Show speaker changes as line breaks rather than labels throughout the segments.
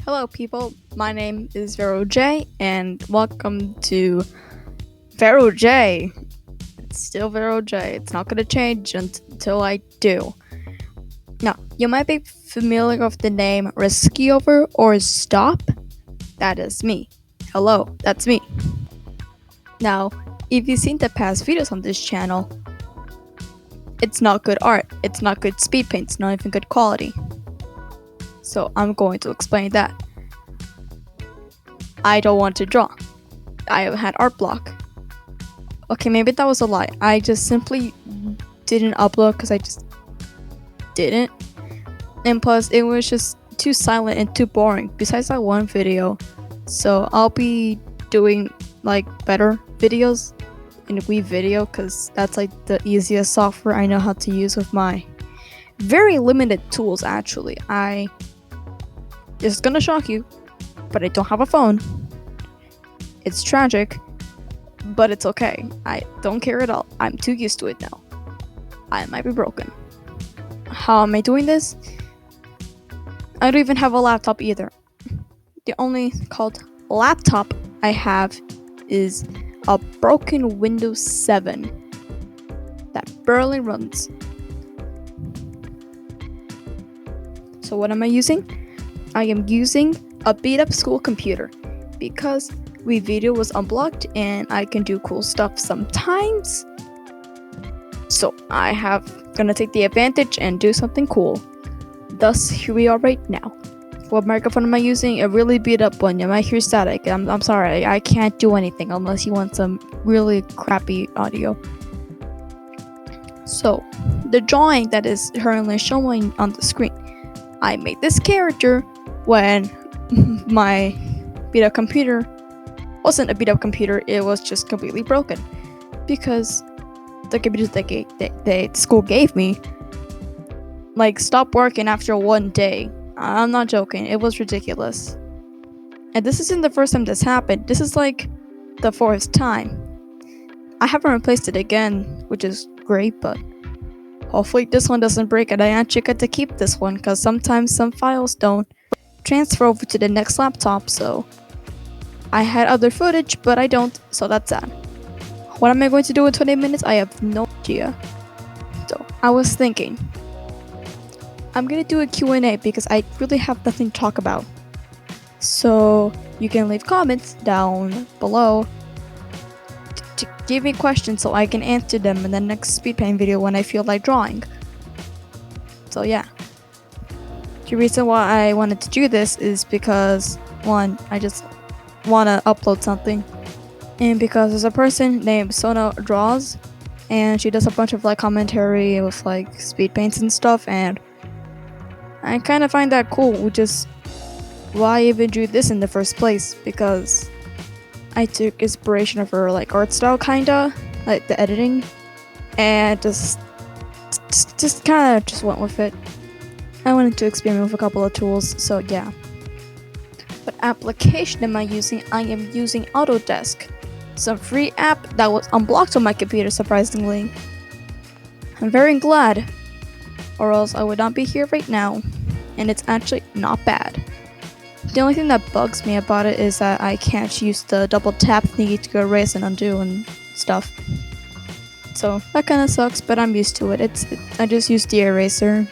Hello, people. My name is Vero J, and welcome to Vero J. It's still Vero J. It's not gonna change until I do. Now, you might be familiar with the name Risky Over or Stop. That is me. Hello, that's me. Now, if you've seen the past videos on this channel, it's not good art. It's not good speed paint. It's not even good quality. So I'm going to explain that. I don't want to draw. I had art block. Okay, maybe that was a lie. I just simply didn't upload because I just didn't. And plus, it was just too silent and too boring. Besides that one video. So I'll be doing like better videos in WeVideo because that's like the easiest software I know how to use with my very limited tools actually. This is gonna shock you, but I don't have a phone. It's tragic, but it's okay. I don't care at all. I'm too used to it now. I might be broken. How am I doing this? I don't even have a laptop either. The only called laptop I have is a broken Windows 7 that barely runs. So what am I using? I am using a beat up school computer because WeVideo was unblocked and I can do cool stuff sometimes. So I have gonna take the advantage and do something cool. Thus, here we are right now. What microphone am I using? A really beat up one. You might hear static. I'm sorry, I can't do anything unless you want some really crappy audio. So, the drawing that is currently showing on the screen. I made this character when my beat up computer wasn't a beat up computer, it was just completely broken because the computers that the school gave me like stopped working after one day. I'm not joking, it was ridiculous. And this isn't the first time this happened, this is like the fourth time. I haven't replaced it again, which is great, but hopefully this one doesn't break and I actually get to keep this one because sometimes some files don't transfer over to the next laptop, so I had other footage, but I don't, so that's sad. What am I going to do in 20 minutes? I have no idea. So I was thinking, I'm gonna do a Q&A because I really have nothing to talk about. So you can leave comments down below to give me questions so I can answer them in the next speed paint video when I feel like drawing. So yeah. The reason why I wanted to do this is because, one, I just want to upload something, and because there's a person named Sona Draws, and she does a bunch of like commentary with like speed paints and stuff, and I kind of find that cool, which is why I even drew this in the first place, because I took inspiration of her like art style, kinda like the editing, and just kind of just went with it. I wanted to experiment with a couple of tools, so yeah. What application am I using? I am using Autodesk, some free app that was unblocked on my computer, surprisingly. I'm very glad, or else I would not be here right now, and it's actually not bad. The only thing that bugs me about it is that I can't use the double tap thingy to erase and undo and stuff. So that kind of sucks, but I'm used to it. I just use the eraser.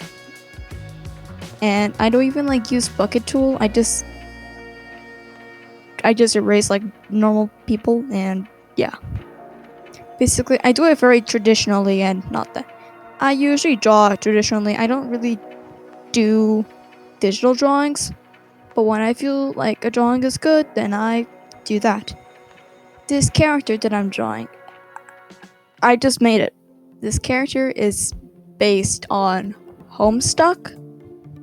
And I don't even like use bucket tool. I just erase like normal people, and yeah. Basically, I do it very traditionally and not that. I usually draw traditionally. I don't really do digital drawings, but when I feel like a drawing is good, then I do that. This character that I'm drawing, I just made it. This character is based on Homestuck,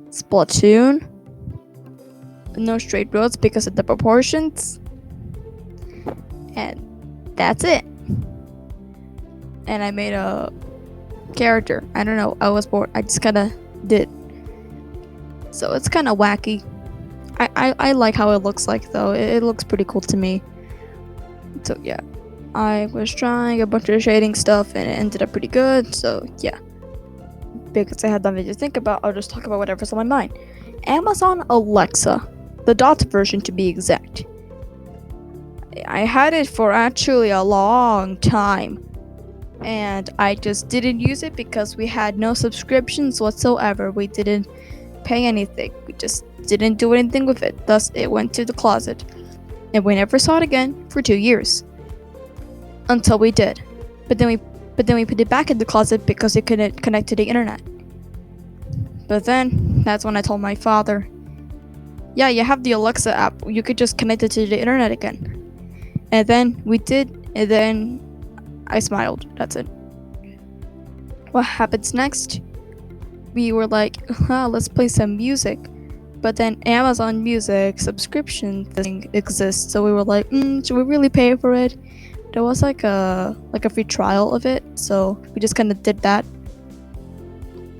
Splatoon, No Straight Roads because of the proportions, and that's it. And I made a character. I don't know, I was bored. I just kinda did. So it's kinda wacky. I like how it looks like though. It looks pretty cool to me. So yeah. I was trying a bunch of shading stuff and it ended up pretty good, so yeah. Because I had nothing to think about, I'll just talk about whatever's on my mind. Amazon Alexa. the dot version to be exact. I had it for actually a long time, and I just didn't use it because we had no subscriptions whatsoever. We didn't pay anything. We just didn't do anything with it. Thus, it went to the closet, and we never saw it again for 2 years. Until we did. But then we put it back in the closet because it couldn't connect to the internet. But then, that's when I told my father, yeah, you have the Alexa app. You could just connect it to the internet again. And then we did, and then I smiled. That's it. What happens next? We were like, let's play some music. But then Amazon Music subscription thing exists, so we were like, should we really pay for it? There was like a free trial of it, so we just kind of did that.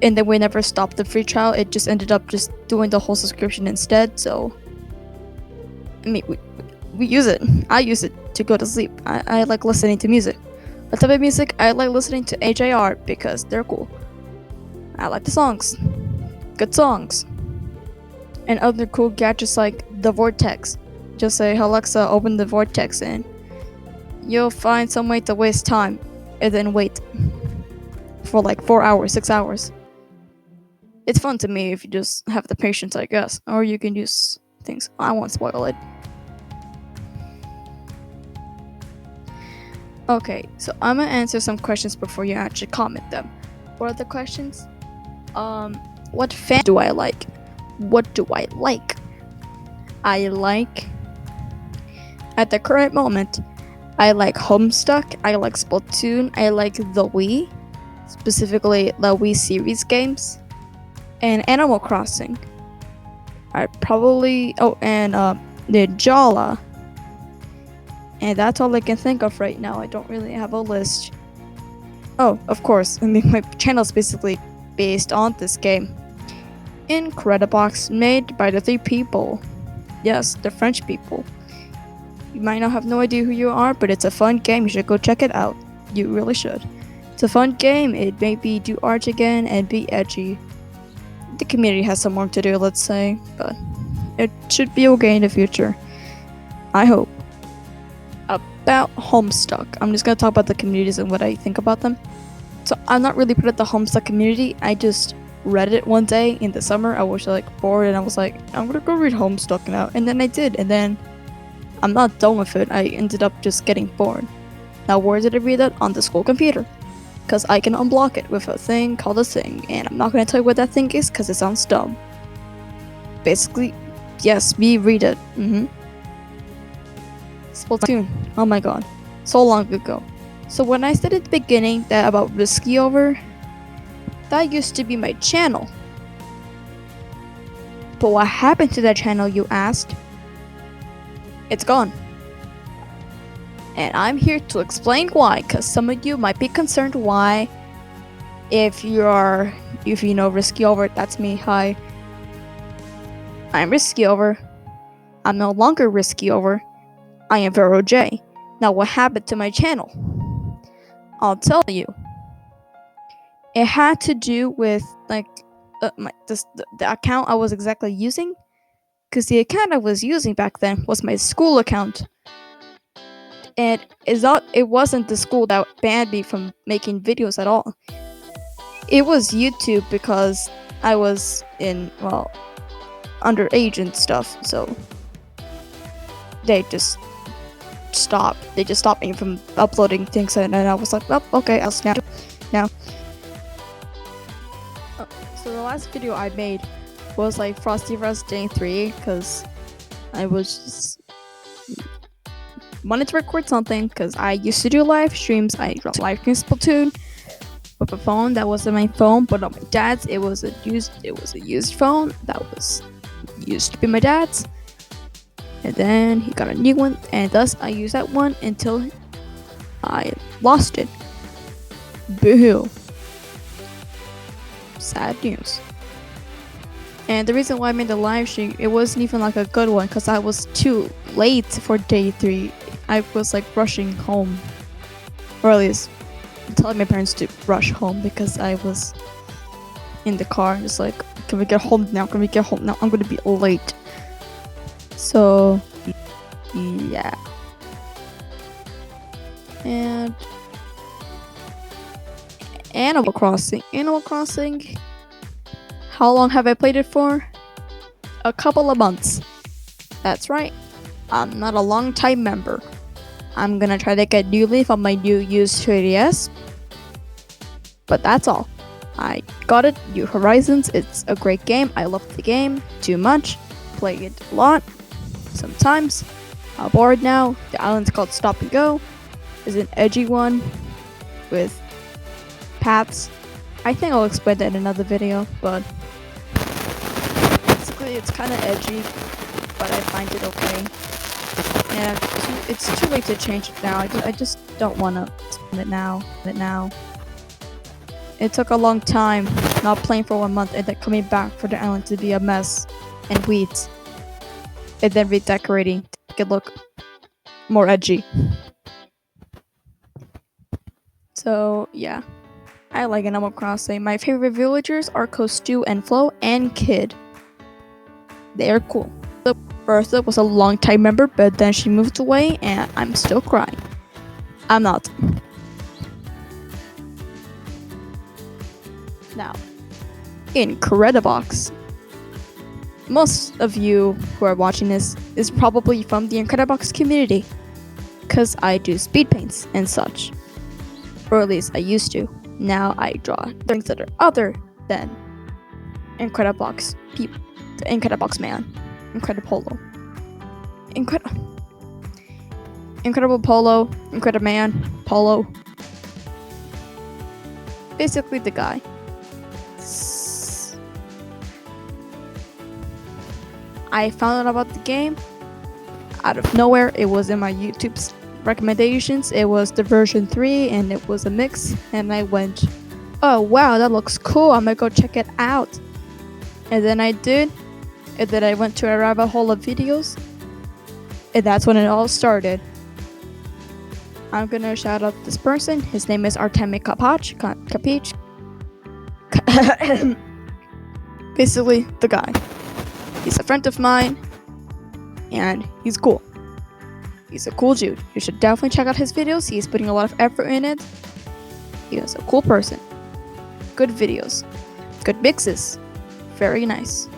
And then we never stopped the free trial. It just ended up just doing the whole subscription instead. So, I mean, we use it. I use it to go to sleep. I like listening to music. What type of music? I like listening to AJR because they're cool. I like the songs. Good songs. And other cool gadgets like the Vortex. Just say, Alexa, open the Vortex and you'll find some way to waste time. And then wait for like 4 hours, 6 hours. It's fun to me if you just have the patience, I guess. Or you can use things. I won't spoil it. Okay, so I'm gonna answer some questions before you actually comment them. What are the questions? What fan do I like? What do I like? I like, at the current moment, I like Homestuck, I like Splatoon, I like the Wii, specifically the Wii series games, and Animal Crossing. I probably, and the Jala. And that's all I can think of right now. I don't really have a list. Oh, of course. I mean, my channel is basically based on this game. Incredibox, made by the 3 people. Yes, the French people. You might not have no idea who you are, but it's a fun game. You should go check it out. You really should. It's a fun game. It made me do art again and be edgy. The community has some work to do, let's say, but it should be okay in the future. I hope. About Homestuck. I'm just gonna talk about the communities and what I think about them. So I'm not really part of the Homestuck community. I just read it one day in the summer. I was like bored and I was like, I'm gonna go read Homestuck now. And then I did, and then I'm not done with it. I ended up just getting bored. Now where did I read it? On the school computer. Because I can unblock it with a thing called a thing. And I'm not gonna tell you what that thing is because it sounds dumb. Basically, yes, we read it. Splatoon. Oh my god. So long ago. So when I said at the beginning that about Risky Over, that used to be my channel. But what happened to that channel, you asked? It's gone. And I'm here to explain why, because some of you might be concerned why. If you know Risky Over, that's me. Hi. I'm Risky Over. I'm no longer Risky Over. I am Vero J. Now what happened to my channel? I'll tell you. It had to do with like the account I was exactly using, because the account I was using back then was my school account. And it wasn't the school that banned me from making videos at all. It was YouTube because I was underage and stuff, so they just stopped me from uploading things, and I was like, well, okay, I'll snap now. So the last video I made was like Frosty Rust Day 3, because I was just wanted to record something, because I used to do live streams. I live streamed Splatoon with a phone that wasn't my phone, but on my dad's. It was a used phone that was used to be my dad's. And then he got a new one, and thus I used that one until I lost it. Boo-hoo. Sad news. And the reason why I made the live stream, it wasn't even like a good one, because I was too late for day 3. I was like rushing home. Or at least telling my parents to rush home, because I was in the car just like, can we get home now? I'm gonna be late. So yeah. And Animal Crossing. Animal Crossing. How long have I played it for? A couple of months. That's right. I'm not a long time member. I'm gonna try to get New Leaf on my new used 3DS. But that's all. I got it, New Horizons. It's a great game. I love the game too much. Play it a lot. Sometimes. I'm bored now. The island's called Stop and Go. It's an edgy one with paths. I think I'll explain that in another video, but basically it's kind of edgy, but I find it okay. And it's too late to change it now. I just don't want to spend it now. It took a long time, not playing for 1 month, and then coming back for the island to be a mess and weeds, and then redecorating to make it look more edgy. So yeah, I like Animal Crossing. My favorite villagers are Costu and Flo and Kid. They're cool. Bertha was a long time member, but then she moved away and I'm still crying. I'm not. Now, Incredibox. Most of you who are watching this is probably from the Incredibox community, because I do speed paints and such. Or at least I used to. Now I draw things that are other than Incredibox people. The Incredibox man. Incredipolo. Incredible Polo. Incrediman. Polo. Basically the guy. I found out about the game out of nowhere. It was in my YouTube's recommendations. It was the version 3 and it was a mix, and I went, oh wow, that looks cool, I'm gonna go check it out. And then I did, and then I went to a rabbit hole of videos, and that's when it all started. I'm gonna shout out this person. His name is Artemi Capich. Basically the guy. He's a friend of mine, and he's cool. He's a cool dude. You should definitely check out his videos. He's putting a lot of effort in it. He is a cool person. Good videos. Good mixes. Very nice.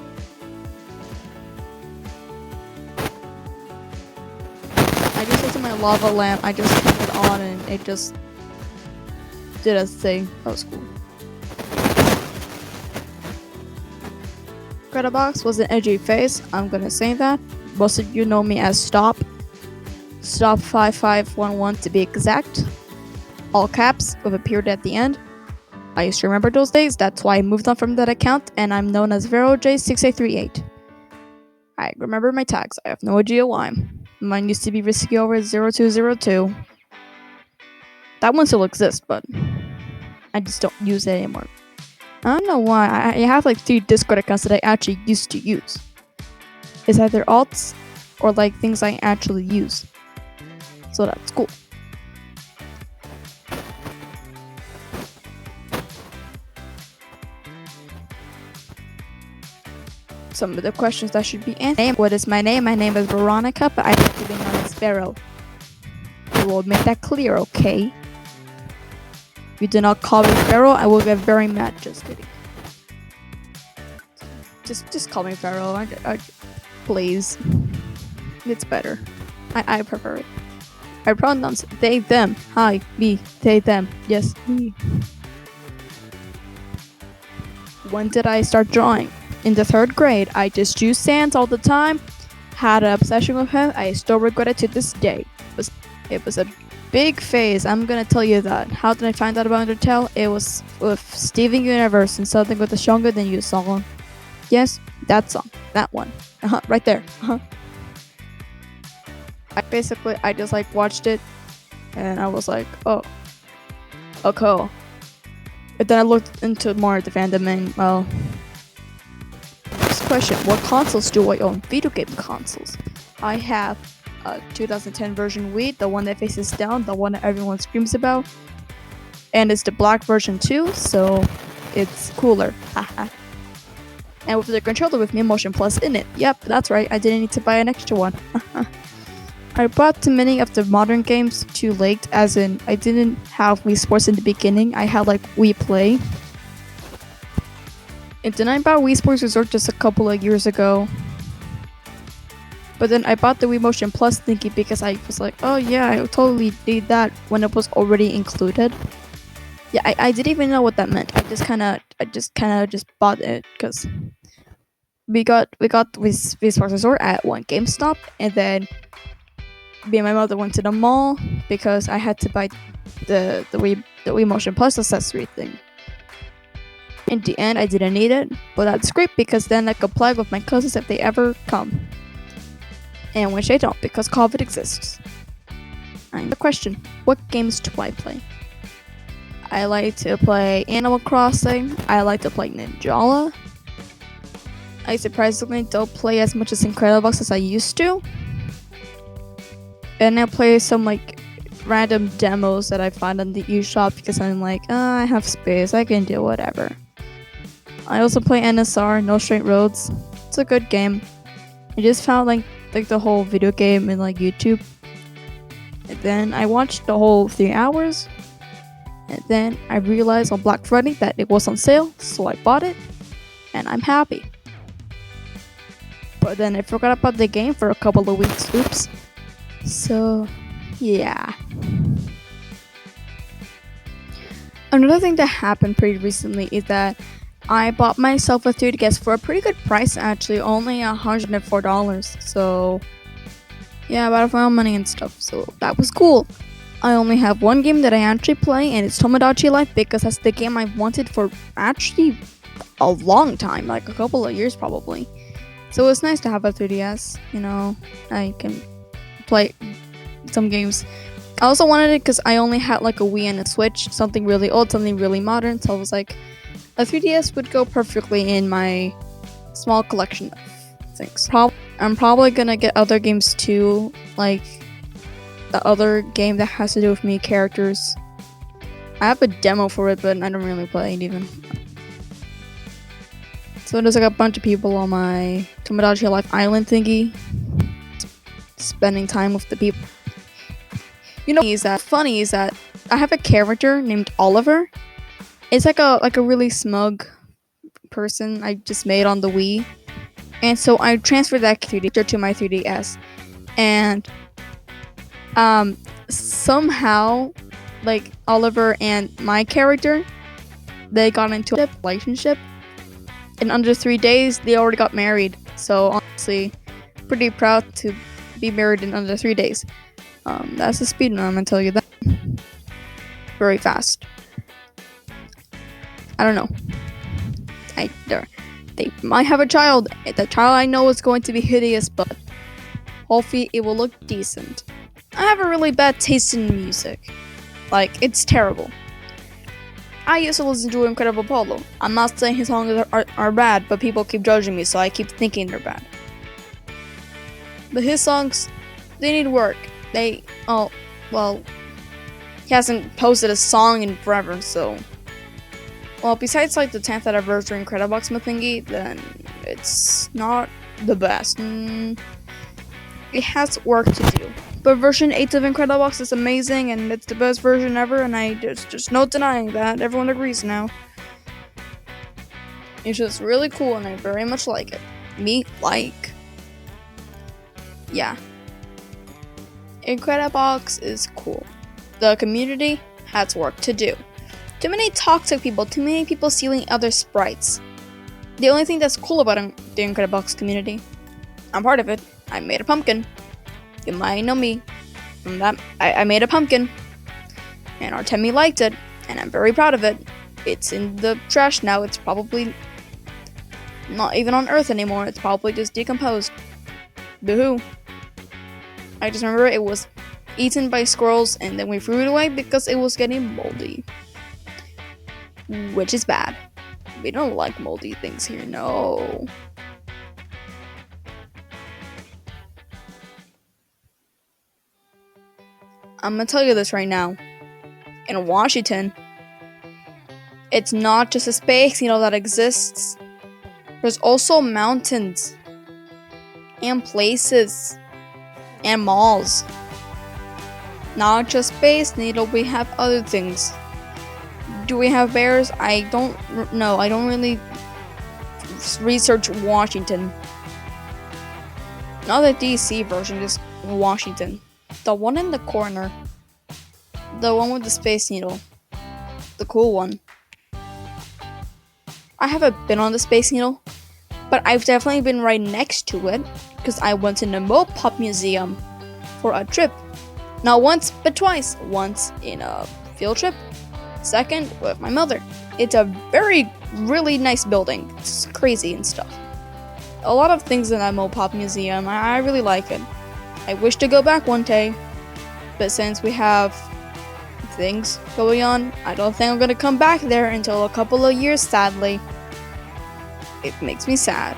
I just looked at my lava lamp. I just turned it on and it just did a thing. That was cool. Incredibox was an edgy face. I'm gonna say that. Most of you know me as Stop 5511 to be exact. All caps with a period at the end. I used to remember those days. That's why I moved on from that account, and I'm known as VeroJ6838. I remember my tags. I have no idea why. Mine used to be Risky Over 0202. That one still exists, but I just don't use it anymore. I don't know why. I have like 3 Discord accounts that I actually used to use. It's either alts or like things I actually use. So that's cool. Some of the questions that should be answered. What is my name? My name is Veronica, but I like to be known as Sparrow. I will make that clear, okay? If you do not call me Pharaoh, I will get very mad. Just kidding. Just call me Pharaoh. Please. It's better. I prefer it. I pronounce they, them. Hi, me, they, them. Yes, me. When did I start drawing? In the 3rd grade. I just drew Sans all the time. Had an obsession with him. I still regret it to this day. It was a big phase, I'm gonna tell you that. How did I find out about Undertale? It was with Steven Universe and something with the Stronger Than You song. Yes, that song. That one. Right there. I just like watched it and I was like, oh, cool. But then I looked into more of the fandom and, well, next question. What consoles do I own? Video game consoles. I have a 2010 version Wii, the one that faces down, the one that everyone screams about. And it's the black version too, so it's cooler. and with the controller with Motion Plus in it. Yep, that's right, I didn't need to buy an extra one. I bought too many of the modern games too late, as in I didn't have Wii Sports in the beginning. I had like Wii Play. And then I bought Wii Sports Resort just a couple of years ago. But then I bought the Wii Motion Plus thingy because I was like, oh yeah, I totally need that when it was already included. Yeah, I didn't even know what that meant. I just kind of bought it because we got Wii Sports Resort at one GameStop, and then me and my mother went to the mall because I had to buy the Wii Motion Plus accessory thing. In the end, I didn't need it, but that's great because then I could play with my cousins if they ever come. And which I don't because COVID exists. And the question, what games do I play? I like to play Animal Crossing. I like to play Ninjala. I surprisingly don't play as much as Incredibox as I used to. And I play some like random demos that I find on the eShop because I'm like, I have space, I can do whatever. I also play NSR, No Straight Roads. It's a good game. I just found like the whole video game in like YouTube. And then I watched the whole 3 hours. And then I realized on Black Friday that it was on sale, so I bought it. And I'm happy. But then I forgot about the game for a couple of weeks. Oops. So, yeah. Another thing that happened pretty recently is that I bought myself a 3DS for a pretty good price, actually, only $104. So, yeah, I bought it for my own money and stuff, so that was cool. I only have one game that I actually play, and it's Tomodachi Life, because that's the game I've wanted for actually a long time, like a couple of years probably. So it's nice to have a 3DS, you know, I can play some games. I also wanted it because I only had like a Wii and a Switch, something really old, something really modern, so I was like, a 3DS would go perfectly in my small collection of things. I'm probably gonna get other games too, like the other game that has to do with me characters. I have a demo for it, but I don't really play it even. So there's like a bunch of people on my Tomodachi Life Island thingy, spending time with the people. You know, funny is that I have a character named Oliver. It's like a really smug person I just made on the Wii, and so I transferred that character to my 3DS, and somehow, like Oliver and my character, they got into a relationship. In under 3 days, they already got married. So honestly, pretty proud to be married in under 3 days. That's the speed, I'm gonna tell you that. Very fast. I don't know. They might have a child. The child I know is going to be hideous, but hopefully it will look decent. I have a really bad taste in music. Like, it's terrible. I used to listen to Incredible Polo. I'm not saying his songs are bad, but people keep judging me, so I keep thinking they're bad. But his songs, they need work. He hasn't posted a song in forever, so... Well, besides like the 10th anniversary Incredibox thingy, then it's not the best. It has work to do. But version 8 of Incredibox is amazing, and it's the best version ever, and there's just no denying that. Everyone agrees now. It's just really cool, and I very much like it. Yeah. Incredibox is cool. The community has work to do. Too many toxic people, too many people stealing other sprites. The only thing that's cool about the Incredibox community, I'm part of it. I made a pumpkin. You might know me from that. I made a pumpkin, and Artemi liked it, and I'm very proud of it. It's in the trash now. It's probably not even on Earth anymore. It's probably just decomposed. Boo-hoo. I just remember it was eaten by squirrels, and then we threw it away because it was getting moldy. Which is bad. We don't like moldy things here, no. I'm gonna tell you this right now. In Washington, it's not just a space needle that exists. There's also mountains and places and malls. Not just Space Needle, we have other things. Do we have bears? I don't know. I don't really research Washington. Not the DC version, just Washington. The one in the corner. The one with the Space Needle. The cool one. I haven't been on the Space Needle, but I've definitely been right next to it because I went to the Mopop Museum for a trip. Not once, but twice. Once in a field trip, second with my mother. It's a really nice building. It's crazy and stuff. A lot of things in that Mopop Museum. I really like it. I wish to go back one day, but since we have things going on, I don't think I'm gonna come back there until a couple of years, sadly. It makes me sad.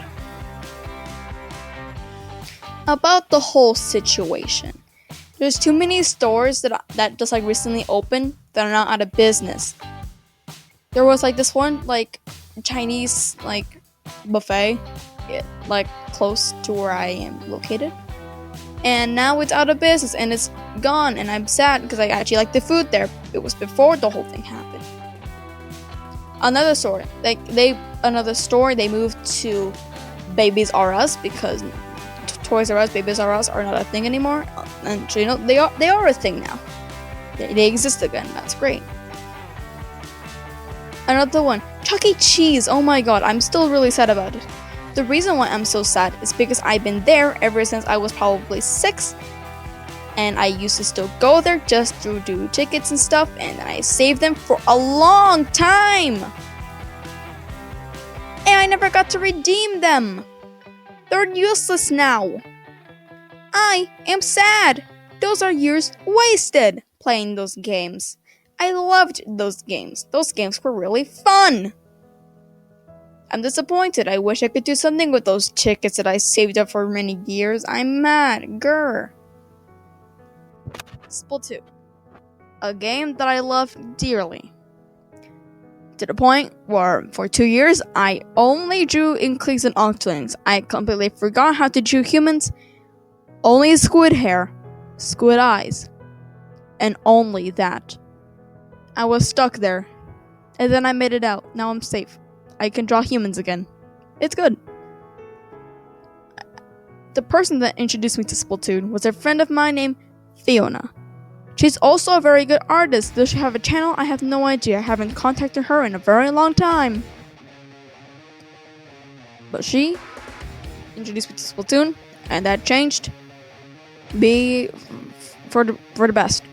About the whole situation. There's too many stores that just like recently opened that are not out of business. There was like this one like Chinese like buffet, like close to where I am located, and now it's out of business and it's gone, and I'm sad because I actually like the food there. It was before the whole thing happened. Another store, they moved to Babies R Us because Toys R Us, Babies R Us are not a thing anymore, and so, you know, they are a thing now. They exist again. That's great. Another one, Chuck E. Cheese. Oh my god, I'm still really sad about it. The reason why I'm so sad is because I've been there ever since I was probably 6, and I used to still go there just to do tickets and stuff, and I saved them for a long time, and I never got to redeem them. They're useless now. I am sad. Those are years wasted playing those games. I loved those games. Those games were really fun. I'm disappointed. I wish I could do something with those tickets that I saved up for many years. I'm mad. Grr. Splatoon. A game that I love dearly. To the point where, for 2 years, I only drew Inklings and Octolings. I completely forgot how to draw humans. Only squid hair, squid eyes, and only that. I was stuck there, and then I made it out. Now I'm safe. I can draw humans again. It's good. The person that introduced me to Splatoon was a friend of mine named Fiona. She's also a very good artist. Does she have a channel? I have no idea. I haven't contacted her in a very long time. But she introduced me to Splatoon, and that changed me for the best.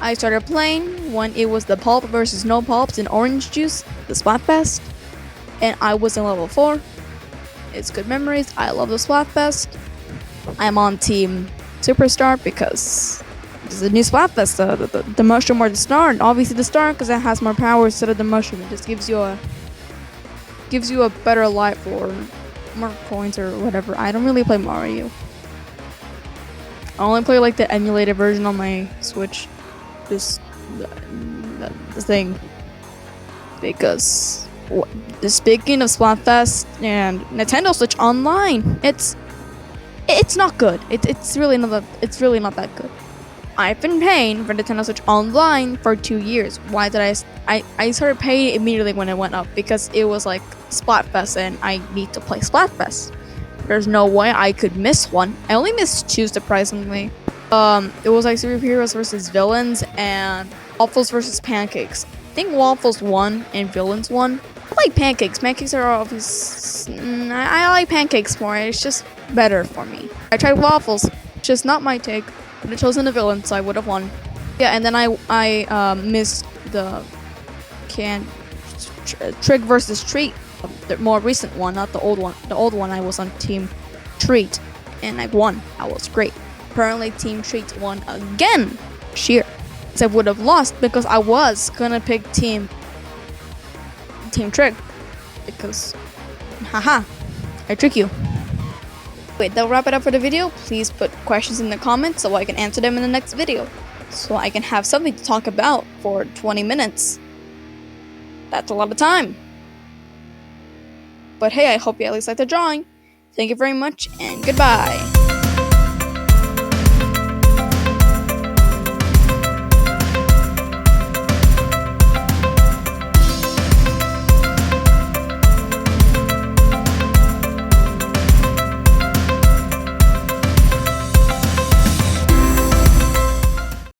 I started playing when it was the pulp versus no pulps in Orange Juice, the Splatfest, and I was in level 4. It's good memories. I love the Splatfest. I'm on Team Superstar because this is a new Splatfest. The mushroom or the star, and obviously the star because it has more power instead of the mushroom. It just gives you a better life or more coins or whatever. I don't really play Mario. I only play like the emulated version on my Switch. Just the thing, because speaking of Splatfest and Nintendo Switch Online, it's not good. It's really not that good. I've been paying for Nintendo Switch Online for 2 years. Why did I started paying immediately when it went up because it was like Splatfest and I need to play Splatfest. There's no way I could miss one. I only missed 2 surprisingly. It was like superheroes versus villains and waffles versus pancakes. I think waffles won and villains won. I like pancakes. Pancakes are obvious. I like pancakes more. It's just better for me. I tried waffles. Just not my take. Would have chosen the villain, so I would have won. Yeah, and then I missed the Trick versus Treat, the more recent one, not the old one. The old one I was on Team Treat, and I won. That was great. Apparently Team Treat won again. Sheer. So I would have lost because I was gonna pick Team Trick because, haha, I trick you. Wait, that'll wrap it up for the video. Please put questions in the comments so I can answer them in the next video. So I can have something to talk about for 20 minutes. That's a lot of time. But hey, I hope you at least like the drawing. Thank you very much, and goodbye.